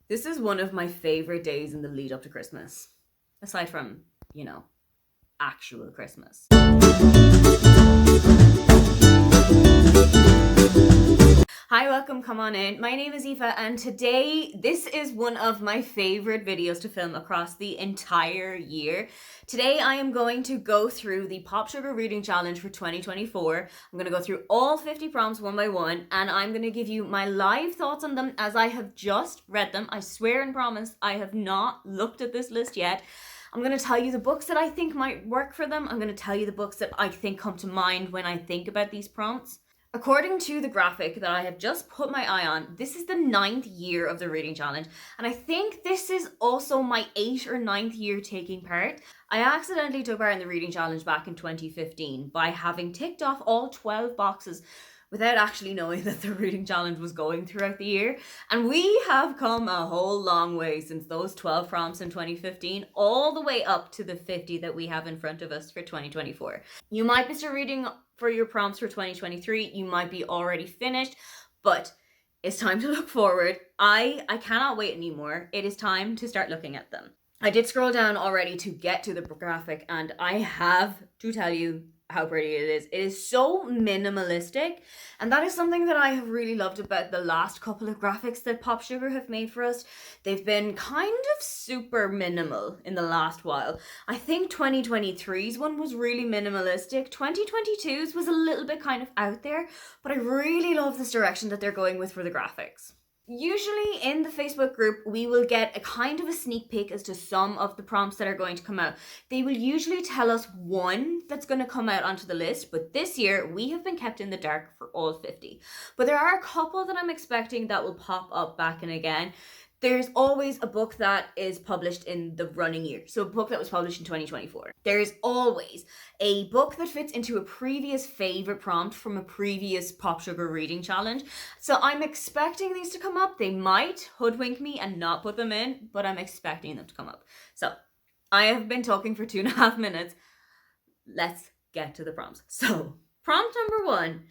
This is one of my favorite days in the lead up to Christmas, aside from, actual Christmas. Hi, welcome, come on in. My name is Aoife, and today this is one of my favorite videos to film across the entire year. Today I am going to go through the Pop Sugar Reading Challenge for 2024. I'm going to go through all 50 prompts one by one, and I'm going to give you my live thoughts on them as I have just read them. I swear and promise I have not looked at this list yet. I'm going to tell you the books that I think might work for them. I'm going to tell you the books that I think come to mind when I think about these prompts. According to the graphic that I have just put my eye on, this is the 9th year of the reading challenge, and I think this is also my 8th or 9th year taking part. I accidentally took part in the reading challenge back in 2015 by having ticked off all 12 boxes without actually knowing that the reading challenge was going throughout the year. And we have come a whole long way since those 12 prompts in 2015, all the way up to the 50 that we have in front of us for 2024. You might be still reading for your prompts for 2023. You might be already finished, but it's time to look forward. I cannot wait anymore. It is time to start looking at them. I did scroll down already to get to the graphic, and I have to tell you how pretty it is. It is so minimalistic, and that is something that I have really loved about the last couple of graphics that Pop Sugar have made for us. They've been kind of super minimal in the last while. I think 2023's one was really minimalistic. 2022's was a little bit kind of out there, but I really love this direction that they're going with for the graphics. Usually in the Facebook group, we will get a kind of a sneak peek as to some of the prompts that are going to come out. They will usually tell us one that's going to come out onto the list, but this year we have been kept in the dark for all 50. But there are a couple that I'm expecting that will pop up back and again. There's always a book that is published in the running year. So a book that was published in 2024. There's always a book that fits into a previous favorite prompt from a previous Pop Sugar Reading Challenge. So I'm expecting these to come up. They might hoodwink me and not put them in, but I'm expecting them to come up. So I have been talking for 2.5 minutes. Let's get to the prompts. So prompt number 1,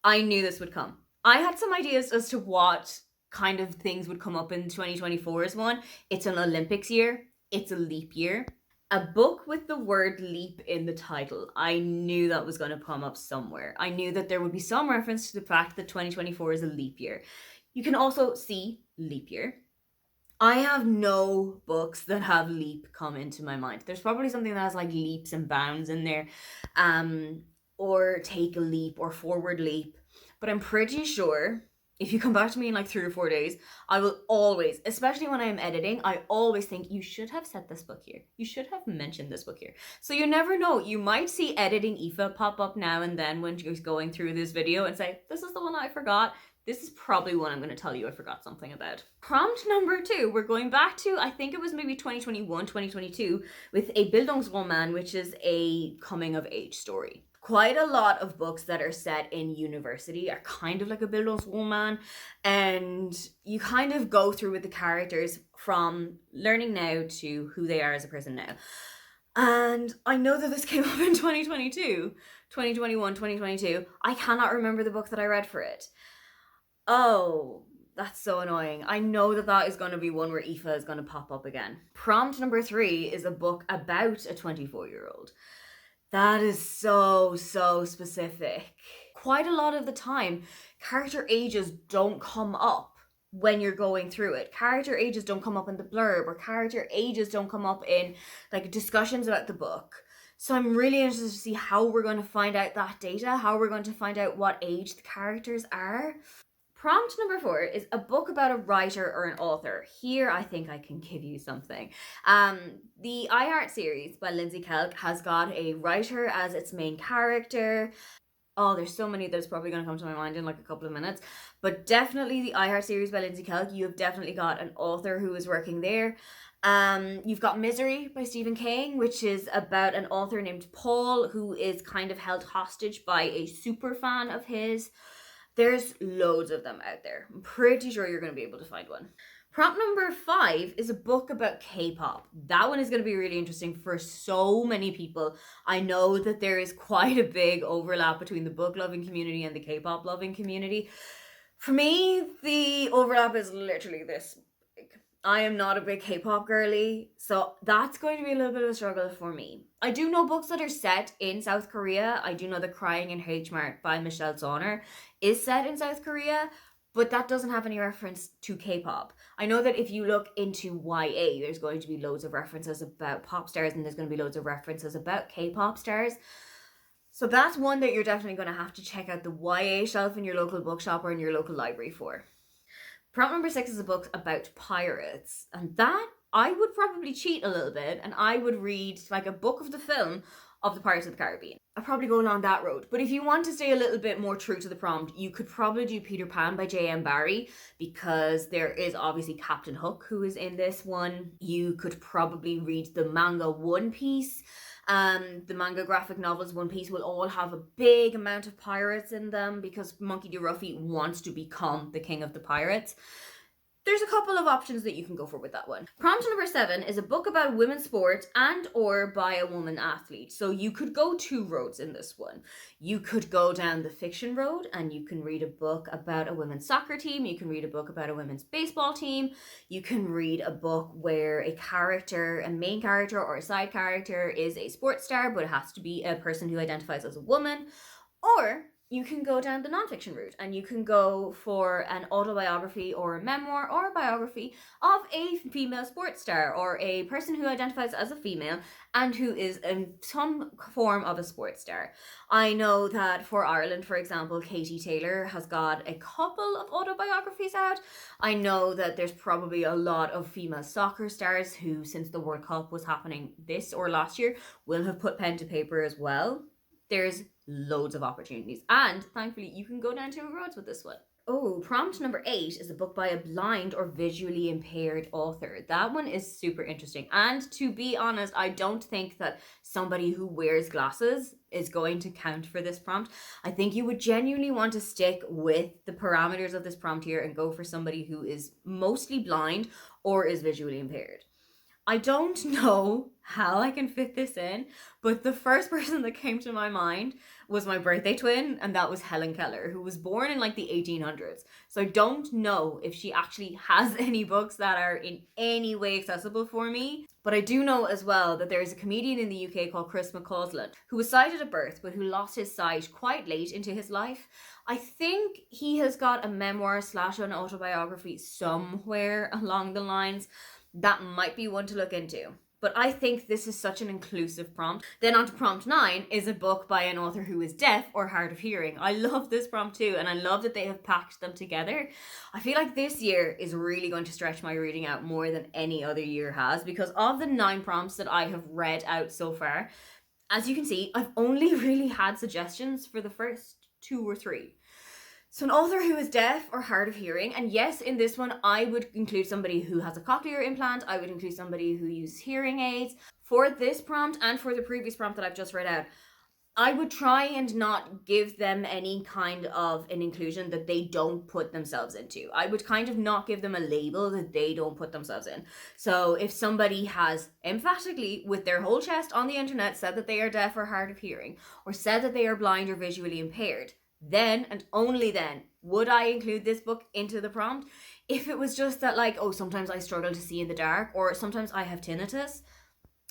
I knew this would come. I had some ideas as to what kind of things would come up in 2024's one. It's an Olympics year. It's a leap year. A book with the word leap in the title. I knew that was going to come up somewhere. I knew that there would be some reference to the fact that 2024 is a leap year. You can also see leap year. I have no books that have leap come into my mind. There's probably something that has like leaps and bounds in there, or take a leap or forward leap. But I'm pretty sure if you come back to me in like 3 or 4 days, I will always, especially when I'm editing, I always think you should have said this book here. You should have mentioned this book here. So you never know. You might see Editing Aoife pop up now and then when she's going through this video and say, this is the one I forgot. This is probably one I'm going to tell you I forgot something about. Prompt number 2, we're going back to, I think it was maybe 2021, 2022, with a Bildungsroman, which is a coming of age story. Quite a lot of books that are set in university are kind of like a Bildungsroman, and you kind of go through with the characters from learning now to who they are as a person now. And I know that this came up in 2022, 2021, 2022. I cannot remember the book that I read for it. Oh, that's so annoying. I know that that is going to be one where Aoife is going to pop up again. Prompt number 3 is a book about a 24-year-old. That is so specific. Quite a lot of the time, character ages don't come up when you're going through it. Character ages don't come up in the blurb, or character ages don't come up in like discussions about the book. So I'm really interested to see how we're going to find out that data, how we're going to find out what age the characters are. Prompt number 4 is a book about a writer or an author. Here, I think I can give you something. The I Heart series by Lindsay Kelk has got a writer as its main character. Oh, there's so many that's probably going to come to my mind in like a couple of minutes. But definitely the I Heart series by Lindsay Kelk, you have definitely got an author who is working there. You've got Misery by Stephen King, which is about an author named Paul who is kind of held hostage by a super fan of his. There's loads of them out there. I'm pretty sure you're going to be able to find one. Prompt number 5 is a book about K-pop. That one is going to be really interesting for so many people. I know that there is quite a big overlap between the book-loving community and the K-pop-loving community. For me, the overlap is literally this big. I am not a big K-pop girly, so that's going to be a little bit of a struggle for me. I do know books that are set in South Korea. I do know that Crying in H Mart by Michelle Zauner is set in South Korea, but that doesn't have any reference to K-pop. I know that if you look into YA, there's going to be loads of references about pop stars and there's going to be loads of references about K-pop stars. So that's one that you're definitely going to have to check out the YA shelf in your local bookshop or in your local library for. Prompt number 6 is a book about pirates, and that I would probably cheat a little bit and I would read like a book of the film of the Pirates of the Caribbean. I'd probably go along that road. But if you want to stay a little bit more true to the prompt, you could probably do Peter Pan by J.M. Barrie, because there is obviously Captain Hook who is in this one. You could probably read the manga One Piece. The manga graphic novels One Piece will all have a big amount of pirates in them because Monkey D. Ruffy wants to become the king of the pirates. There's a couple of options that you can go for with that one. Prompt number 7 is a book about women's sports and or by a woman athlete. So you could go 2 roads in this one. You could go down the fiction road and you can read a book about a women's soccer team. You can read a book about a women's baseball team. You can read a book where a main character or a side character is a sports star, but it has to be a person who identifies as a woman. Or you can go down the nonfiction route and you can go for an autobiography or a memoir or a biography of a female sports star or a person who identifies as a female and who is in some form of a sports star. I know that for Ireland, for example, Katie Taylor has got a couple of autobiographies out. I know that there's probably a lot of female soccer stars who, since the World Cup was happening this or last year, will have put pen to paper as well. There's loads of opportunities, and thankfully you can go down 2 roads with this one. Oh, prompt number 8 is a book by a blind or visually impaired author. That one is super interesting, and to be honest, I don't think that somebody who wears glasses is going to count for this prompt. I think you would genuinely want to stick with the parameters of this prompt here and go for somebody who is mostly blind or is visually impaired. I don't know how I can fit this in, but the first person that came to my mind was my birthday twin, and that was Helen Keller, who was born in like the 1800s. So I don't know if she actually has any books that are in any way accessible for me. But I do know as well that there is a comedian in the UK called Chris McCausland who was sighted at birth, but who lost his sight quite late into his life. I think he has got a memoir / an autobiography somewhere along the lines. That might be one to look into. But I think this is such an inclusive prompt. Then on to prompt 9 is a book by an author who is deaf or hard of hearing. I love this prompt too, and I love that they have packed them together. I feel like this year is really going to stretch my reading out more than any other year has, because of the 9 prompts that I have read out so far, as you can see, I've only really had suggestions for the first 2 or 3. So an author who is deaf or hard of hearing, and yes, in this one, I would include somebody who has a cochlear implant. I would include somebody who uses hearing aids. For this prompt and for the previous prompt that I've just read out, I would try and not give them any kind of an inclusion that they don't put themselves into. I would kind of not give them a label that they don't put themselves in. So if somebody has emphatically, with their whole chest on the internet, said that they are deaf or hard of hearing, or said that they are blind or visually impaired, then and only then would I include this book into the prompt. If it was just that, like, oh, sometimes I struggle to see in the dark, or sometimes I have tinnitus,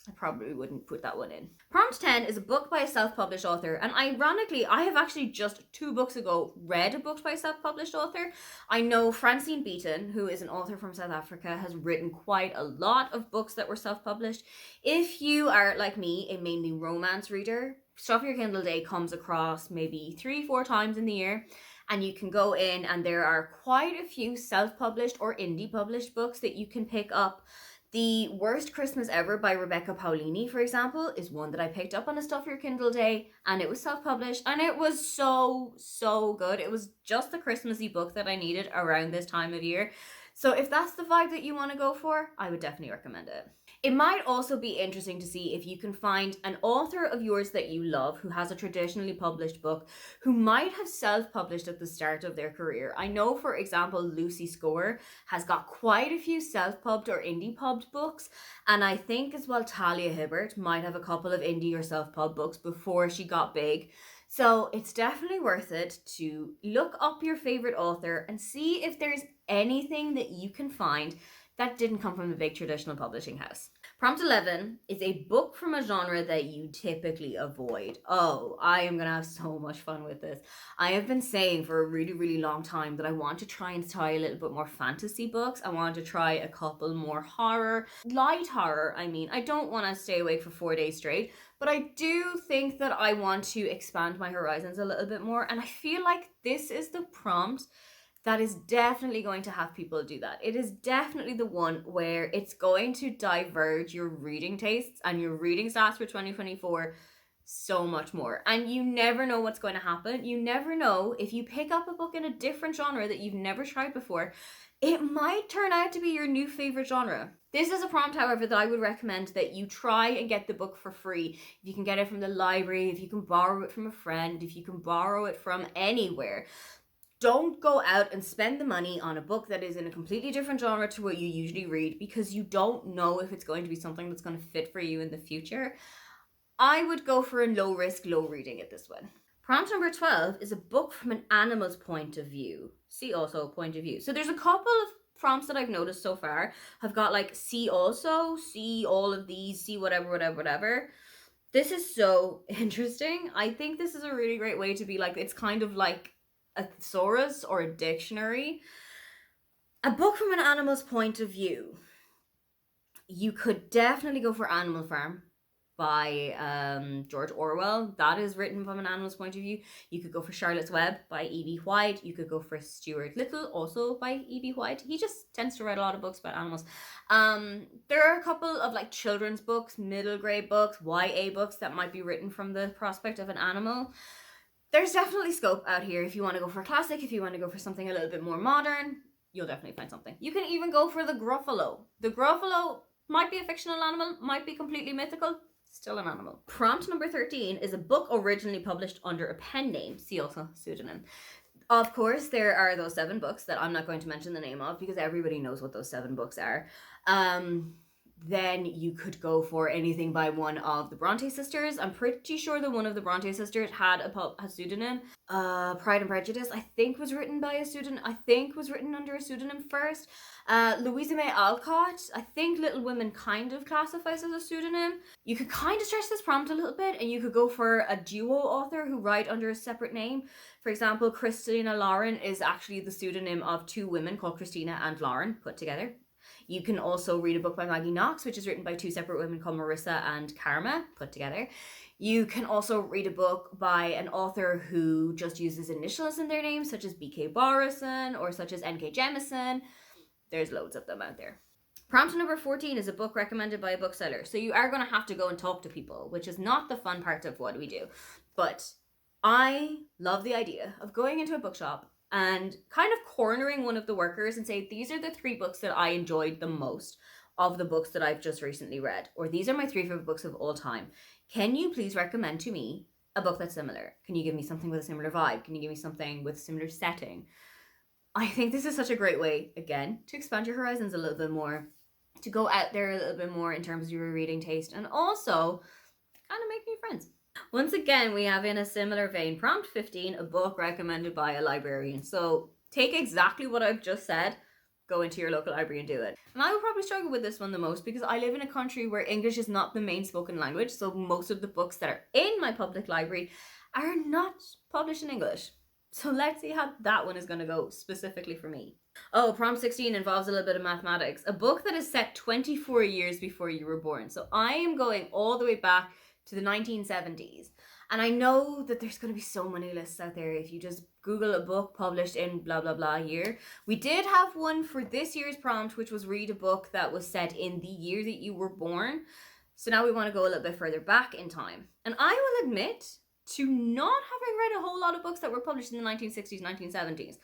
I probably wouldn't put that one in. Prompt 10 is a book by a self-published author, and ironically, I have actually just 2 books ago read a book by a self-published author. I know Francine Beaton, who is an author from South Africa, has written quite a lot of books that were self-published. If you are, like me, a mainly romance reader, Stuff Your Kindle Day comes across maybe 3-4 times in the year, and you can go in and there are quite a few self-published or indie published books that you can pick up. The Worst Christmas Ever by Rebecca Paulini, for example, is one that I picked up on a Stuff Your Kindle Day, and it was self-published, and it was so good. It was just the Christmassy book that I needed around this time of year. So if that's the vibe that you want to go for, I would definitely recommend it. It might also be interesting to see if you can find an author of yours that you love who has a traditionally published book who might have self-published at the start of their career. I know, for example, Lucy Score has got quite a few self-pubbed or indie-pubbed books, and I think as well Talia Hibbert might have a couple of indie or self-pub books before she got big. So it's definitely worth it to look up your favorite author and see if there's anything that you can find that didn't come from a big traditional publishing house. Prompt 11 is a book from a genre that you typically avoid. Oh, I am going to have so much fun with this. I have been saying for a really, really long time that I want to try and try a little bit more fantasy books. I want to try a couple more horror, light horror. I mean, I don't want to stay awake for 4 days straight, but I do think that I want to expand my horizons a little bit more. And I feel like this is the prompt that is definitely going to have people do that. It is definitely the one where it's going to diverge your reading tastes and your reading stats for 2024 so much more. And you never know what's going to happen. You never know if you pick up a book in a different genre that you've never tried before, it might turn out to be your new favorite genre. This is a prompt, however, that I would recommend that you try and get the book for free. If you can get it from the library, if you can borrow it from a friend, if you can borrow it from anywhere. Don't go out and spend the money on a book that is in a completely different genre to what you usually read, because you don't know if it's going to be something that's going to fit for you in the future. I would go for a low risk, low reading at this one. Prompt number 12 is a book from an animal's point of view. See also point of view. So there's a couple of prompts that I've noticed so far have got like see also, see all of these, see whatever. This is so interesting. I think this is a really great way to be like, it's kind of like a thesaurus or a dictionary. A book from an animal's point of view. You could definitely go for Animal Farm by George Orwell. That is written from an animal's point of view. You could go for Charlotte's Web by E.B. White. You could go for Stuart Little, also by E.B. White. He just tends to write a lot of books about animals. There are a couple of like children's books, middle grade books, YA books that might be written from the prospect of an animal. There's definitely scope out here. If you want to go for a classic, if you want to go for something a little bit more modern, you'll definitely find something. You can even go for the Gruffalo. The Gruffalo might be a fictional animal, might be completely mythical, still an animal. Prompt number 13 is a book originally published under a pen name, see also pseudonym. Of course, there are those 7 books that I'm not going to mention the name of because everybody knows what those 7 books are. Then you could go for anything by one of the Bronte sisters. I'm pretty sure that one of the Bronte sisters had a pseudonym. Pride and Prejudice, I think was written by a pseudonym. I think was written under a pseudonym first. Louisa May Alcott, I think Little Women kind of classifies as a pseudonym. You could kind of stretch this prompt a little bit and you could go for a duo author who write under a separate name. For example, Christina Lauren is actually the pseudonym of 2 women called Christina and Lauren put together. You can also read a book by Maggie Knox, which is written by 2 separate women called Marissa and Karma, put together. You can also read a book by an author who just uses initials in their name, such as B.K. Borison or such as N.K. Jemisin. There's loads of them out there. Prompt number 14 is a book recommended by a bookseller. So you are going to have to go and talk to people, which is not the fun part of what we do. But I love the idea of going into a bookshop and kind of cornering one of the workers and say, these are the 3 books that I enjoyed the most of the books that I've just recently read, or these are my 3 favorite books of all time. Can you please recommend to me a book that's similar? Can you give me something with a similar vibe? Can you give me something with a similar setting? I think this is such a great way, again, to expand your horizons a little bit more, to go out there a little bit more in terms of your reading taste, and also kind of make new friends. Once again, we have in a similar vein, prompt 15, a book recommended by a librarian. So take exactly what I've just said, go into your local library and do it. And I would probably struggle with this one the most because I live in a country where English is not the main spoken language. So most of the books that are in my public library are not published in English. So let's see how that one is going to go specifically for me. Oh, prompt 16 involves a little bit of mathematics. A book that is set 24 years before you were born. So I am going all the way back to the 1970s. And I know that there's going to be so many lists out there if you just Google a book published in blah, blah, blah year. We did have one for this year's prompt, which was read a book that was set in the year that you were born. So now we want to go a little bit further back in time. And I will admit to not having read a whole lot of books that were published in the 1960s, 1970s.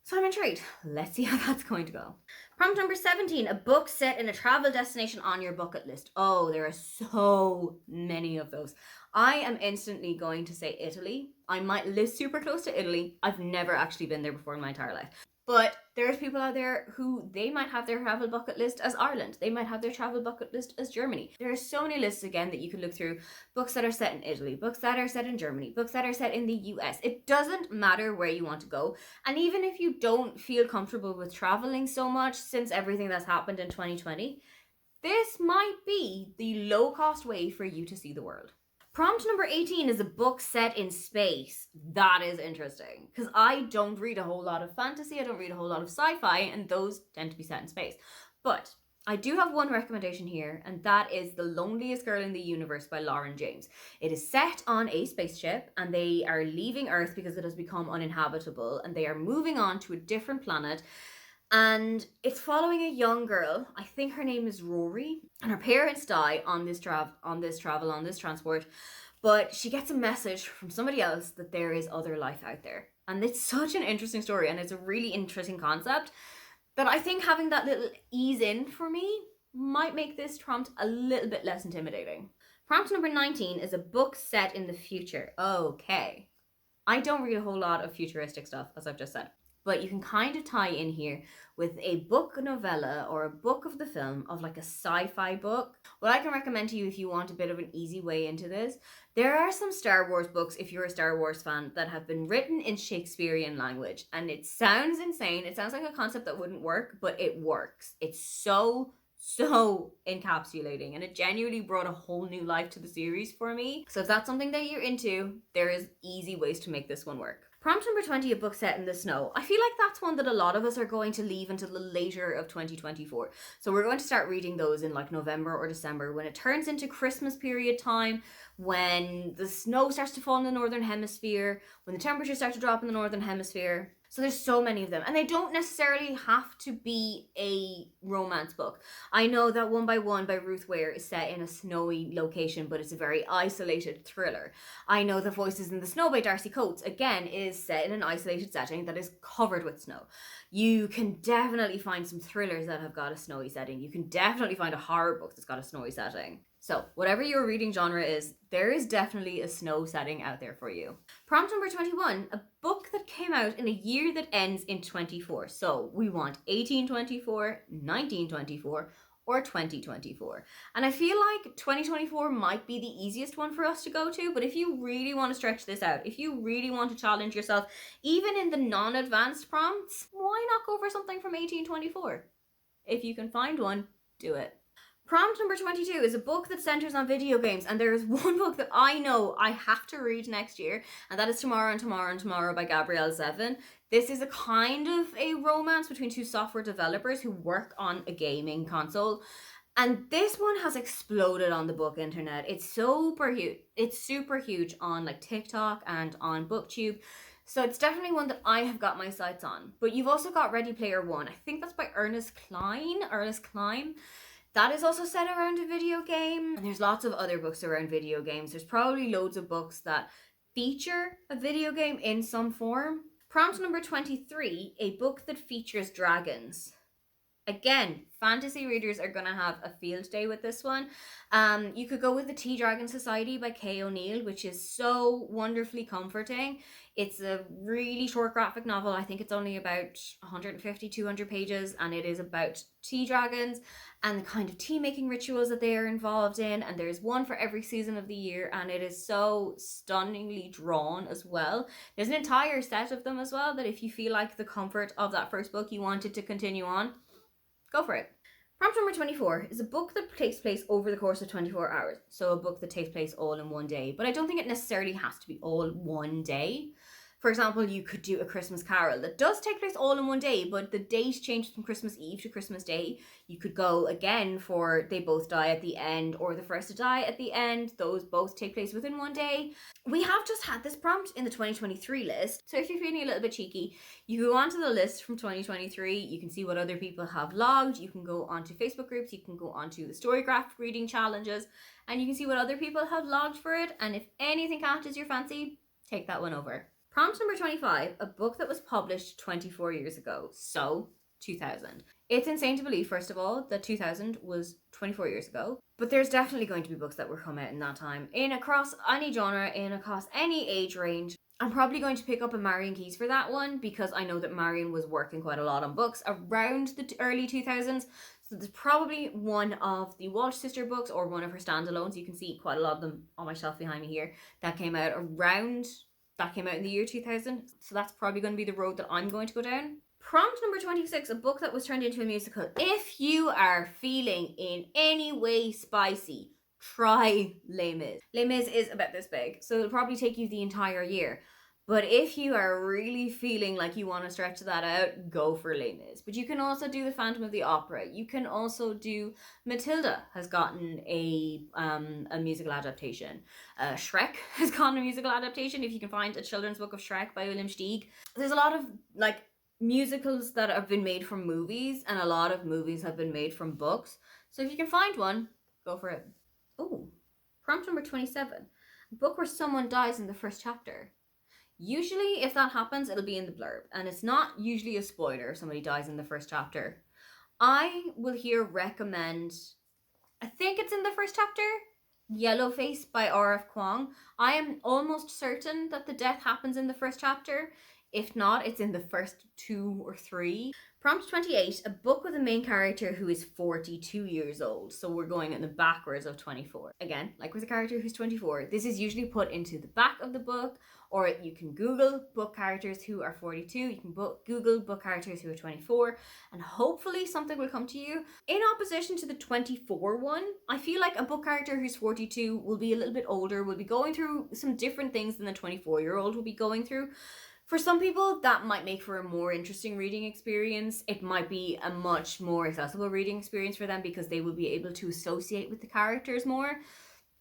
So I'm intrigued. Let's see how that's going to go. Prompt number 17, a book set in a travel destination on your bucket list. Oh, there are so many of those. I am instantly going to say Italy. I might live super close to Italy. I've never actually been there before in my entire life. But there's people out there who they might have their travel bucket list as Ireland. They might have their travel bucket list as Germany. There are so many lists again that you can look through. Books that are set in Italy, books that are set in Germany, books that are set in the US. It doesn't matter where you want to go. And even if you don't feel comfortable with traveling so much since everything that's happened in 2020, this might be the low-cost way for you to see the world. Prompt number 18 is a book set in space. That is interesting because I don't read a whole lot of fantasy, I don't read a whole lot of sci-fi, and those tend to be set in space. But I do have one recommendation here, and that is The Loneliest Girl in the Universe by Lauren James. It is set on a spaceship, and they are leaving Earth because it has become uninhabitable, and they are moving on to a different planet. And it's following a young girl. I think her name is Rory, and her parents die on this transport. But she gets a message from somebody else that there is other life out there. And it's such an interesting story, and it's a really interesting concept that I think having that little ease in for me might make this prompt a little bit less intimidating. Prompt number 19 is a book set in the future. Okay. I don't read a whole lot of futuristic stuff, as I've just said. But you can kind of tie in here with a book novella or a book of the film of like a sci-fi book. What I can recommend to you if you want a bit of an easy way into this, there are some Star Wars books, if you're a Star Wars fan, that have been written in Shakespearean language. And it sounds insane. It sounds like a concept that wouldn't work, but it works. It's so encapsulating, and it genuinely brought a whole new life to the series for me. So if that's something that you're into, there is easy ways to make this one work. Prompt number 20, a book set in the snow. I feel like that's one that a lot of us are going to leave until the later of 2024. So we're going to start reading those in like November or December when it turns into Christmas period time, when the snow starts to fall in the Northern Hemisphere, when the temperatures start to drop in the Northern Hemisphere. So there's so many of them, and they don't necessarily have to be a romance book. I know that One by One by Ruth Ware is set in a snowy location, but it's a very isolated thriller. I know that Voices in the Snow by Darcy Coates, again, is set in an isolated setting that is covered with snow. You can definitely find some thrillers that have got a snowy setting. You can definitely find a horror book that's got a snowy setting. So whatever your reading genre is, there is definitely a snow setting out there for you. Prompt number 21, a book that came out in a year that ends in 24. So we want 1824, 1924, or 2024. And I feel like 2024 might be the easiest one for us to go to, but if you really want to stretch this out, if you really want to challenge yourself, even in the non-advanced prompts, why not go for something from 1824? If you can find one, do it. Prompt number 22 is a book that centers on video games, and there is one book that I know I have to read next year, and that is Tomorrow and Tomorrow and Tomorrow by Gabrielle Zevin. This is a kind of a romance between two software developers who work on a gaming console, and this one has exploded on the book internet. It's super huge. It's super huge on like TikTok and on BookTube. So it's definitely one that I have got my sights on. But you've also got Ready Player One. I think that's by Ernest Cline. That is also set around a video game. And there's lots of other books around video games. There's probably loads of books that feature a video game in some form. Prompt number 23, a book that features dragons. Again, fantasy readers are going to have a field day with this one. You could go with The Tea Dragon Society by Kay O'Neill, which is so wonderfully comforting. It's a really short graphic novel. I think it's only about 150, 200 pages, and it is about tea dragons and the kind of tea making rituals that they are involved in. And there's one for every season of the year, and it is so stunningly drawn as well. There's an entire set of them as well, that if you feel like the comfort of that first book you wanted to continue on, go for it. Prompt number 24 is a book that takes place over the course of 24 hours. So a book that takes place all in one day. But I don't think it necessarily has to be all one day. For example, you could do A Christmas Carol that does take place all in one day, but the date changes from Christmas Eve to Christmas Day. You could go again for They Both Die at the End or The First to Die at the End. Those both take place within one day. We have just had this prompt in the 2023 list. So if you're feeling a little bit cheeky, you go onto the list from 2023. You can see what other people have logged. You can go onto Facebook groups. You can go onto the Storygraph reading challenges, and you can see what other people have logged for it. And if anything catches your fancy, take that one over. Prompt number 25, a book that was published 24 years ago, so 2000. It's insane to believe, first of all, that 2000 was 24 years ago. But there's definitely going to be books that will come out in that time, in across any genre, in across any age range. I'm probably going to pick up a Marion Keyes for that one because I know that Marion was working quite a lot on books around the early 2000s. So there's probably one of the Walsh sister books or one of her standalones. You can see quite a lot of them on my shelf behind me here that came out in the year 2000. So that's probably going to be the road that I'm going to go down. Prompt number 26, a book that was turned into a musical. If you are feeling in any way spicy, try Les Mis. Les Mis is about this big, so it'll probably take you the entire year. But if you are really feeling like you want to stretch that out, go for Les Mis. But you can also do the Phantom of the Opera. You can also do Matilda has gotten a musical adaptation. Shrek has gotten a musical adaptation. If you can find a children's book of Shrek by William Steig. There's a lot of musicals that have been made from movies, and a lot of movies have been made from books. So if you can find one, go for it. Oh, prompt number 27. A book where someone dies in the first chapter. Usually, if that happens, it'll be in the blurb, and it's not usually a spoiler if somebody dies in the first chapter. I will here recommend, I think it's in the first chapter, Yellowface by R.F. Kuang. I am almost certain that the death happens in the first chapter. If not, it's in the first 2 or 3. Prompt 28, a book with a main character who is 42 years old. So we're going in the backwards of 24. Again, like with a character who's 24, this is usually put into the back of the book, or you can Google book characters who are 42. You can Google book characters who are 24, and hopefully something will come to you. In opposition to the 24 one, I feel like a book character who's 42 will be a little bit older, will be going through some different things than the 24-year-old will be going through. For some people, that might make for a more interesting reading experience. It might be a much more accessible reading experience for them because they will be able to associate with the characters more.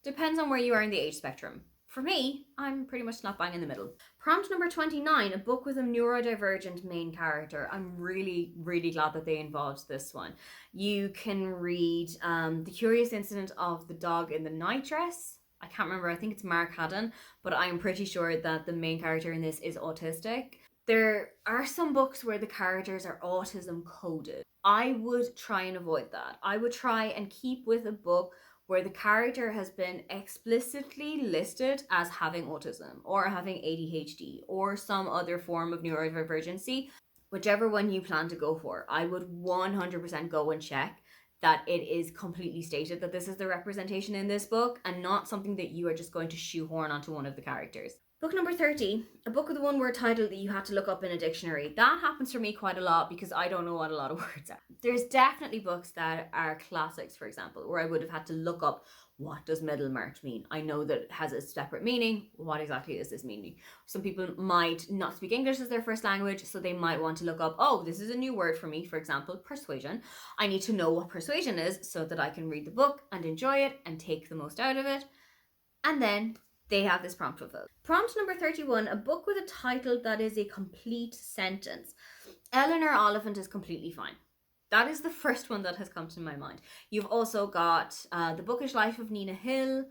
Depends on where you are in the age spectrum. For me, I'm pretty much slap bang in the middle. Prompt number 29, a book with a neurodivergent main character. I'm really, really glad that they involved this one. You can read The Curious Incident of the Dog in the Night Dress. I can't remember, I think it's Mark Haddon, but I'm pretty sure that the main character in this is autistic. There are some books where the characters are autism coded. I would try and avoid that. I would try and keep with a book where the character has been explicitly listed as having autism or having ADHD or some other form of neurodivergency. Whichever one you plan to go for, I would 100% go and check that it is completely stated that this is the representation in this book and not something that you are just going to shoehorn onto one of the characters. Book number 30, a book with a one-word title that you had to look up in a dictionary. That happens for me quite a lot because I don't know what a lot of words are. There's definitely books that are classics, for example, where I would have had to look up, what does Middlemarch mean? I know that it has a separate meaning. What exactly does this mean? Some people might not speak English as their first language, so they might want to look up, oh, this is a new word for me, for example, persuasion. I need to know what persuasion is so that I can read the book and enjoy it and take the most out of it. And then they have this prompt fulfilled. Prompt number 31, a book with a title that is a complete sentence. Eleanor Oliphant is completely fine. That is the first one that has come to my mind. You've also got The Bookish Life of Nina Hill.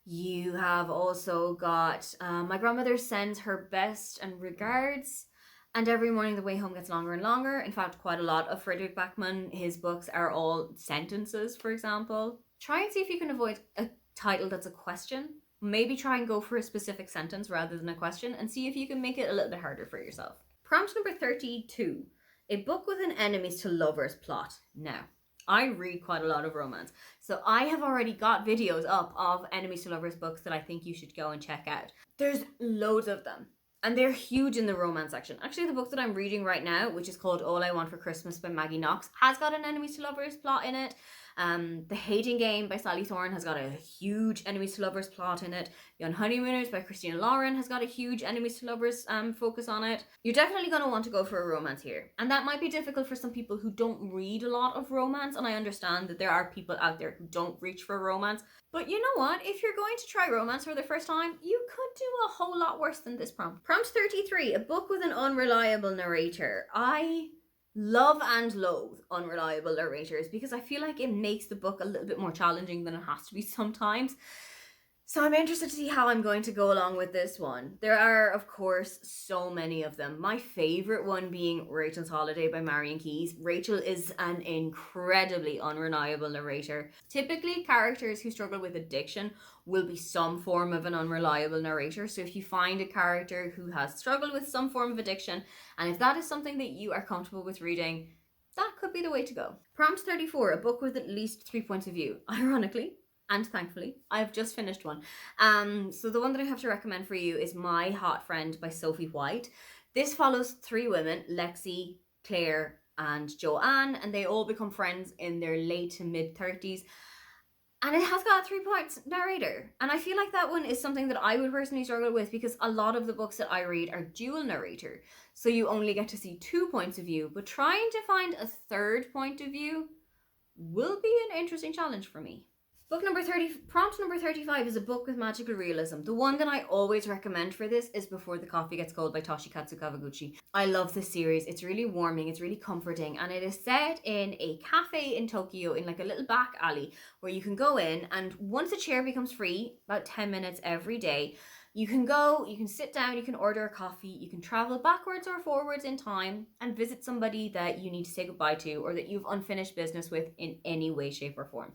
You have also got My Grandmother Sends Her Best and Regards. And Every Morning the Way Home Gets Longer and Longer. In fact, quite a lot of Frederick Backman, his books are all sentences, for example. Try and see if you can avoid a title that's a question. Maybe try and go for a specific sentence rather than a question and see if you can make it a little bit harder for yourself. Prompt number 32. A book with an enemies to lovers plot. Now, I read quite a lot of romance, so I have already got videos up of enemies to lovers books that I think you should go and check out. There's loads of them, and they're huge in the romance section. Actually, the book that I'm reading right now, which is called All I Want for Christmas by Maggie Knox, has got an enemies to lovers plot in it. The Hating Game by Sally Thorne has got a huge enemies to lovers plot in it. Young Honeymooners by Christina Lauren has got a huge enemies to lovers focus on it. You're definitely going to want to go for a romance here, and that might be difficult for some people who don't read a lot of romance, and I understand that there are people out there who don't reach for romance, but you know what, if you're going to try romance for the first time, you could do a whole lot worse than this prompt. Prompt 33, a book with an unreliable narrator. I love and loathe unreliable narrators because I feel like it makes the book a little bit more challenging than it has to be sometimes. So I'm interested to see how I'm going to go along with this one. There are, of course, so many of them. My favorite one being Rachel's Holiday by Marion Keyes. Rachel is an incredibly unreliable narrator. Typically, characters who struggle with addiction will be some form of an unreliable narrator. So if you find a character who has struggled with some form of addiction, and if that is something that you are comfortable with reading, that could be the way to go. Prompt 34, a book with at least 3 points of view. Ironically, and thankfully, I've just finished one. So the one that I have to recommend for you is My Hot Friend by Sophie White. This follows 3 women, Lexi, Claire, and Joanne, and they all become friends in their late to mid 30s. And it has got a 3 points narrator. And I feel like that one is something that I would personally struggle with because a lot of the books that I read are dual narrator. So you only get to see 2 points of view, but trying to find a 3rd point of view will be an interesting challenge for me. Prompt number 35 is a book with magical realism. The one that I always recommend for this is Before the Coffee Gets Cold by Toshikatsu Kawaguchi. I love this series. It's really warming, it's really comforting, and it is set in a cafe in Tokyo in like a little back alley where you can go in, and once a chair becomes free, about 10 minutes every day, you can go, you can sit down, you can order a coffee, you can travel backwards or forwards in time and visit somebody that you need to say goodbye to or that you've unfinished business with in any way, shape, or form.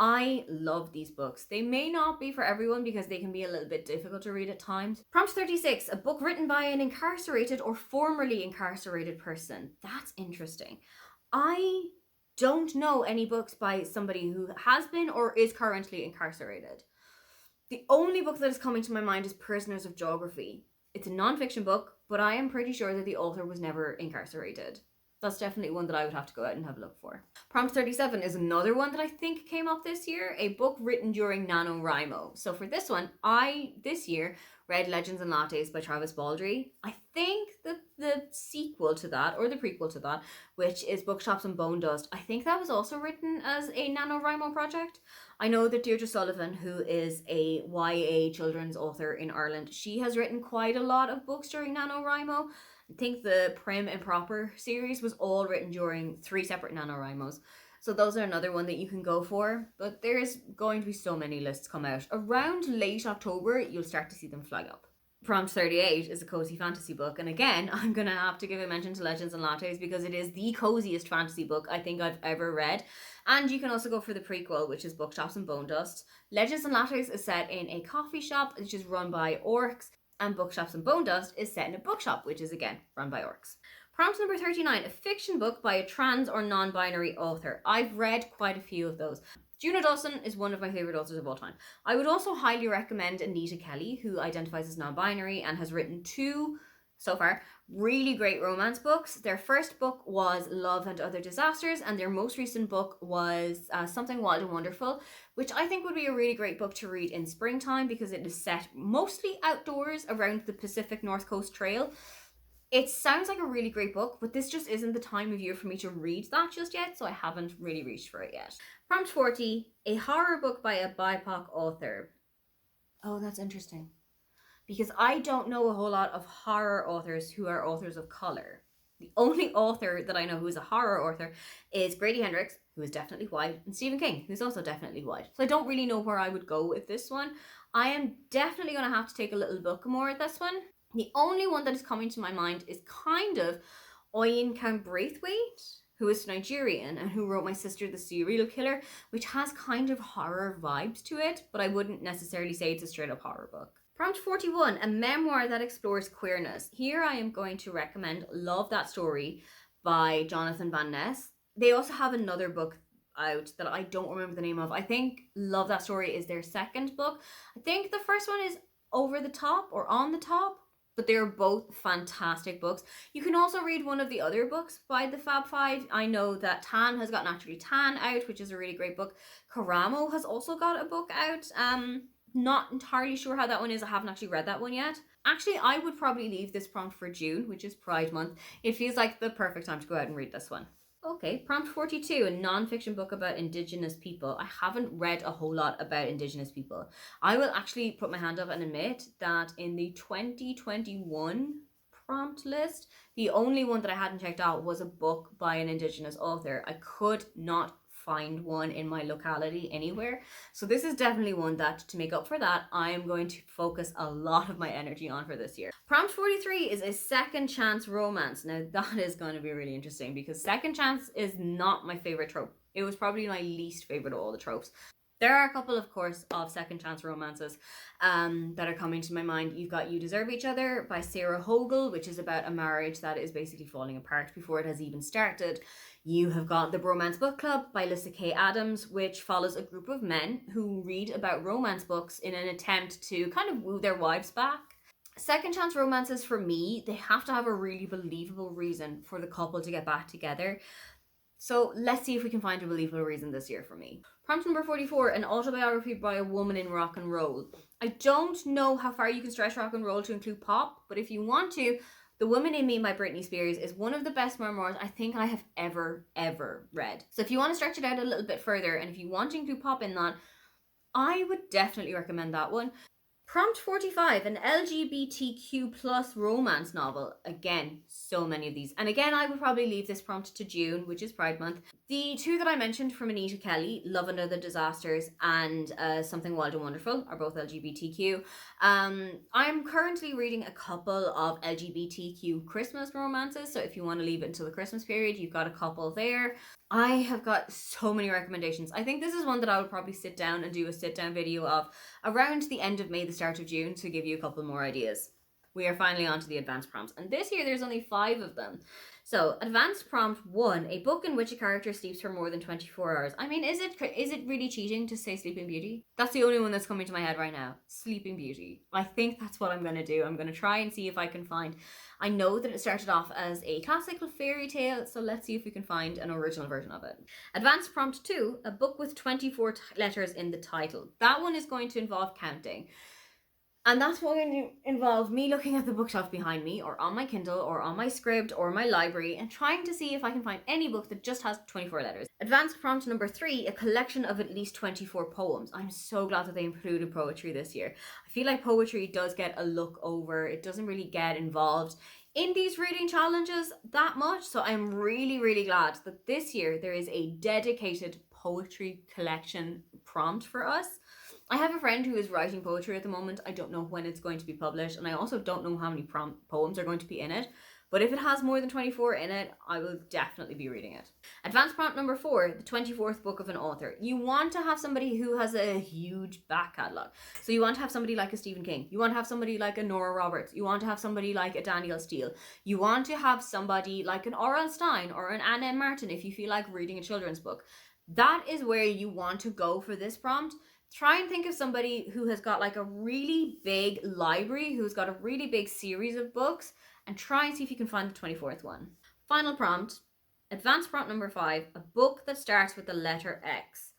I love these books. They may not be for everyone because they can be a little bit difficult to read at times. Prompt 36, a book written by an incarcerated or formerly incarcerated person. That's interesting. I don't know any books by somebody who has been or is currently incarcerated. The only book that is coming to my mind is Prisoners of Geography. It's a non-fiction book, but I am pretty sure that the author was never incarcerated. That's definitely one that I would have to go out and have a look for. Prompt 37 is another one that I think came up this year, a book written during NaNoWriMo. So for this one, I, this year, read Legends and Lattes by Travis Baldree. I think that the sequel to that, or the prequel to that, which is Bookshops and Bone Dust, I think that was also written as a NaNoWriMo project. I know that Deirdre Sullivan, who is a YA children's author in Ireland, she has written quite a lot of books during NaNoWriMo. I think the Prim and Proper series was all written during 3 separate NaNoWriMos. So those are another one that you can go for. But there's going to be so many lists come out. Around late October, you'll start to see them flag up. Prompt 38 is a cozy fantasy book. And again, I'm going to have to give a mention to Legends and Lattes because it is the coziest fantasy book I think I've ever read. And you can also go for the prequel, which is Bookshops and Bone Dust. Legends and Lattes is set in a coffee shop, which is run by orcs. And Bookshops and Bone Dust is set in a bookshop, which is again run by orcs. Prompt number 39, a fiction book by a trans or non-binary author. I've read quite a few of those. Juna Dawson is one of my favourite authors of all time. I would also highly recommend Anita Kelly, who identifies as non-binary and has written 2, so far, really great romance books. Their first book was Love and Other Disasters, and their most recent book was Something Wild and Wonderful, which I think would be a really great book to read in springtime because it is set mostly outdoors around the Pacific North Coast Trail. It sounds like a really great book, but this just isn't the time of year for me to read that just yet, so I haven't really reached for it yet. Prompt 40, a horror book by a BIPOC author. Oh, that's interesting. Because I don't know a whole lot of horror authors who are authors of colour. The only author that I know who is a horror author is Grady Hendrix, who is definitely white, and Stephen King, who's also definitely white. So I don't really know where I would go with this one. I am definitely going to have to take a little look more at this one. The only one that is coming to my mind is kind of Oyin Braithwaite, who is Nigerian and who wrote My Sister the Serial Killer, which has kind of horror vibes to it, but I wouldn't necessarily say it's a straight up horror book. Prompt 41, a memoir that explores queerness. Here I am going to recommend Love That Story by Jonathan Van Ness. They also have another book out that I don't remember the name of. I think Love That Story is their second book. I think the first one is Over the Top or On the Top, but they're both fantastic books. You can also read one of the other books by the Fab Five. I know that Tan has got Naturally Tan out, which is a really great book. Karamo has also got a book out. Not entirely sure how that one is. I haven't actually read that one yet. Actually, I would probably leave this prompt for June, which is Pride Month. It feels like the perfect time to go out and read this one. Okay, prompt 42, a non-fiction book about Indigenous people. I haven't read a whole lot about Indigenous people. I will actually put my hand up and admit that in the 2021 prompt list, the only one that I hadn't checked out was a book by an Indigenous author. I could not find one in my locality anywhere. So this is definitely one that, to make up for that, I am going to focus a lot of my energy on for this year. Prompt 43 is a second chance romance. Now that is going to be really interesting because second chance is not my favorite trope. It was probably my least favorite of all the tropes. There are a couple, of course, of second chance romances that are coming to my mind. You've got You Deserve Each Other by Sarah Hogle, which is about a marriage that is basically falling apart before it has even started. You have got The Bromance Book Club by Lyssa Kay Adams, which follows a group of men who read about romance books in an attempt to kind of woo their wives back. Second chance romances, for me, they have to have a really believable reason for the couple to get back together. So let's see if we can find a believable reason this year for me. Prompt number 44, an autobiography by a woman in rock and roll. I don't know how far you can stretch rock and roll to include pop, but if you want to, The Woman in Me by Britney Spears is one of the best memoirs I think I have ever read. So if you want to stretch it out a little bit further, and if you want to include pop in that, I would definitely recommend that one. Prompt 45, an LGBTQ plus romance novel. Again, so many of these. And again, I would probably leave this prompt to June, which is Pride Month. The two that I mentioned from Anita Kelly, Love Under the Disasters and Something Wild and Wonderful, are both LGBTQ. I'm currently reading a couple of LGBTQ Christmas romances. So if you want to leave it until the Christmas period, you've got a couple there. I have got so many recommendations. I think this is one that I would probably sit down and do a sit down video of around the end of May, the start of June, to give you a couple more ideas. We are finally on to the advanced prompts, and this year there's only 5 of them. So, advanced prompt 1, a book in which a character sleeps for more than 24 hours. I mean, is it really cheating to say Sleeping Beauty? That's the only one that's coming to my head right now. Sleeping Beauty. I think that's what I'm going to do. I'm going to try and see if I can find... I know that it started off as a classical fairy tale, so let's see if we can find an original version of it. Advanced prompt 2, a book with 24 letters in the title. That one is going to involve counting. And that's going to involve me looking at the bookshelf behind me, or on my Kindle, or on my Scribd, or my library, and trying to see if I can find any book that just has 24 letters. Advanced prompt number 3, a collection of at least 24 poems. I'm so glad that they included poetry this year. I feel like poetry does get a look over. It doesn't really get involved in these reading challenges that much. So I'm really glad that this year there is a dedicated poetry collection prompt for us. I have a friend who is writing poetry at the moment. I don't know when it's going to be published, and I also don't know how many poems are going to be in it. But if it has more than 24 in it, I will definitely be reading it. Advanced prompt number 4, the 24th book of an author. You want to have somebody who has a huge back catalogue. So you want to have somebody like a Stephen King. You want to have somebody like a Nora Roberts. You want to have somebody like a Danielle Steele. You want to have somebody like an R.L. Stine or an Anne M. Martin if you feel like reading a children's book. That is where you want to go for this prompt. Try and think of somebody who has got like a really big library, who's got a really big series of books, and try and see if you can find the 24th one. Final prompt, advanced prompt number 5, a book that starts with the letter X.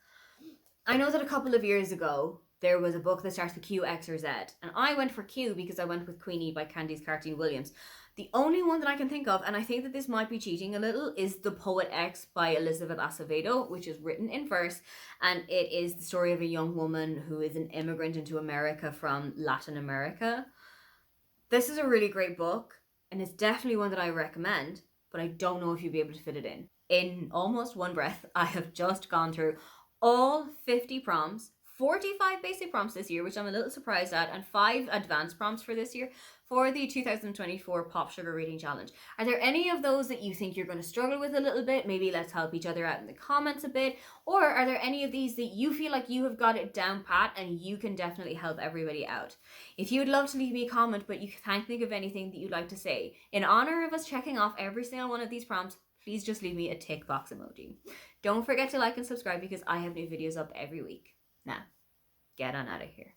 I know that a couple of years ago, there was a book that starts with Q, X, or Z, and I went for Q because I went with Queenie by Candice Carteen Williams. The only one that I can think of, and I think that this might be cheating a little, is The Poet X by Elizabeth Acevedo, which is written in verse, and it is the story of a young woman who is an immigrant into America from Latin America. This is a really great book, and it's definitely one that I recommend, but I don't know if you'll be able to fit it in. In almost one breath, I have just gone through all 50 prompts, 45 basic prompts this year, which I'm a little surprised at, and 5 advanced prompts for this year for the 2024 Pop Sugar Reading Challenge. Are there any of those that you think you're going to struggle with a little bit? Maybe let's help each other out in the comments a bit. Or are there any of these that you feel like you have got it down pat and you can definitely help everybody out? If you would love to leave me a comment, but you can't think of anything that you'd like to say, in honor of us checking off every single one of these prompts, please just leave me a tick box emoji. Don't forget to like and subscribe because I have new videos up every week. Now, get on out of here.